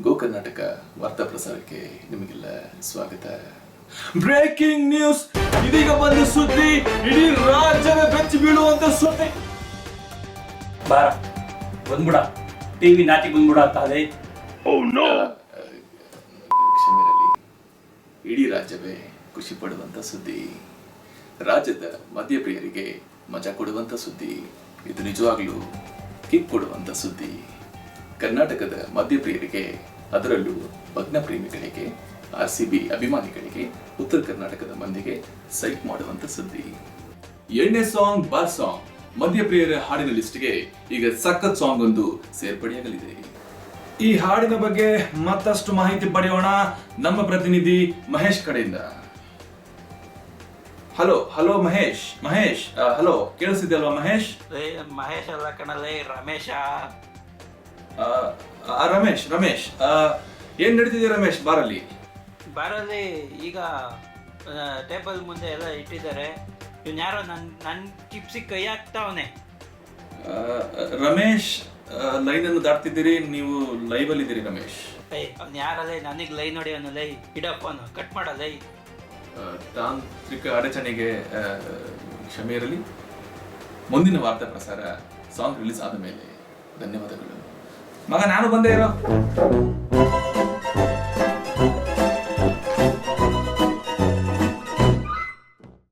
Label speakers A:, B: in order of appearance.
A: ಗೋ ಕರ್ನಾಟಕ ವಾರ್ತಾ ಪ್ರಸಾರಕ್ಕೆ ನಿಮಗೆಲ್ಲ ಸ್ವಾಗತ. ಬ್ರೇಕಿಂಗ್ ನ್ಯೂಸ್, ಇದೀಗ ಬಂದ ಸುದ್ದಿ, ಇಡೀ ರಾಜ್ಯವೇ ಬೆಚ್ಚಿ ಬೀಳುವಂತ ಸುದ್ದಿ.
B: ಬಾರ ಬಂದ್ಬಿಡ, ಟಿವಿ ನಾಟಿ ಬಂದ್ಬಿಡ ಅಂತ ಅದೇ.
A: ಕ್ಷಮೆರಲಿ, ಇಡೀ ರಾಜ್ಯವೇ ಖುಷಿ ಪಡುವಂತ ಸುದ್ದಿ. ರಾಜ್ಯದ ಮದ್ಯಪ್ರಿಯರಿಗೆ ಮಜಾ ಕೊಡುವಂತ ಸುದ್ದಿ. ಇದು ನಿಜವಾಗ್ಲೂ ಕಿಕ್ ಕೊಡುವಂತ ಸುದ್ದಿ. ಕರ್ನಾಟಕದ ಮದ್ಯಪ್ರಿಯರಿಗೆ, ಅದರಲ್ಲೂ ಭಗ್ನ ಪ್ರೇಮಿಗಳಿಗೆ, RCB ಅಭಿಮಾನಿಗಳಿಗೆ, ಉತ್ತರ ಕರ್ನಾಟಕದ ಮಂದಿಗೆ ಸೈಟ್ ಮಾಡುವಂತ ಸುದ್ದಿ. ಎಣ್ಣೆ ಸಾಂಗ್, ಬಾರ್ ಸಾಂಗ್, ಮದ್ಯಪ್ರಿಯರ ಹಾಡಿನ ಲಿಸ್ಟ್ಗೆ ಈಗ ಸಖತ್ ಸಾಂಗ್ ಒಂದು ಸೇರ್ಪಡೆಯಾಗಲಿದೆ. ಈ ಹಾಡಿನ ಬಗ್ಗೆ ಮತ್ತಷ್ಟು ಮಾಹಿತಿ ಪಡೆಯೋಣ ನಮ್ಮ ಪ್ರತಿನಿಧಿ ಮಹೇಶ್ ಕಡೆಯಿಂದ. ಹಲೋ ಮಹೇಶ್. ಹಲೋ, ಕೇಳಿಸಿದ್ಯಲ್ವಾ ಮಹೇಶ್?
B: ಮಹೇಶ್ ಅಲ್ಲ ಕಣಲೇ, ರಮೇಶ.
A: ರಮೇಶ್, ಏನ್ ನಡೀತಿದೆ ರಮೇಶ್ ಬಾರಲ್ಲಿ?
B: ಈಗ ಟೇಬಲ್ ಮುಂದೆ ಎಲ್ಲ ಇಟ್ಟಿದ್ದಾರೆ. ಇವ್ನು ಯಾರೋ ನನ್ನ ಟಿಪ್ಸಿಗೆ ಕೈ ಹಾಕ್ತಾವನೆ.
A: ರಮೇಶ್, ಲೈನ್ ಅನ್ನು ದಾಟ್ತಿದ್ದೀರಿ, ನೀವು ಲೈವ್ ಅಲ್ಲಿ ಇದ್ದೀರಿ ರಮೇಶ್.
B: ಅವ್ನು ಯಾರಲ್ಲೇ ನನಗೆ ಲೈ ನೋಡಿ, ಅವನು ಲೈ ಇಡಪ್ಪನು ಕಟ್ ಮಾಡಲೈ.
A: ತಾಂತ್ರಿಕ ಅಡಚಣೆಗೆ ಕ್ಷಮೆ ಇರಲಿ. ಮುಂದಿನ ವಾರ್ತಾ ಪ್ರಸಾರ ಸಾಂಗ್ ರಿಲೀಸ್ ಆದ ಮೇಲೆ ಧನ್ಯವಾದಗಳು. ಮಗ, ನಾನು ಬಂದೇ ಇರೋ.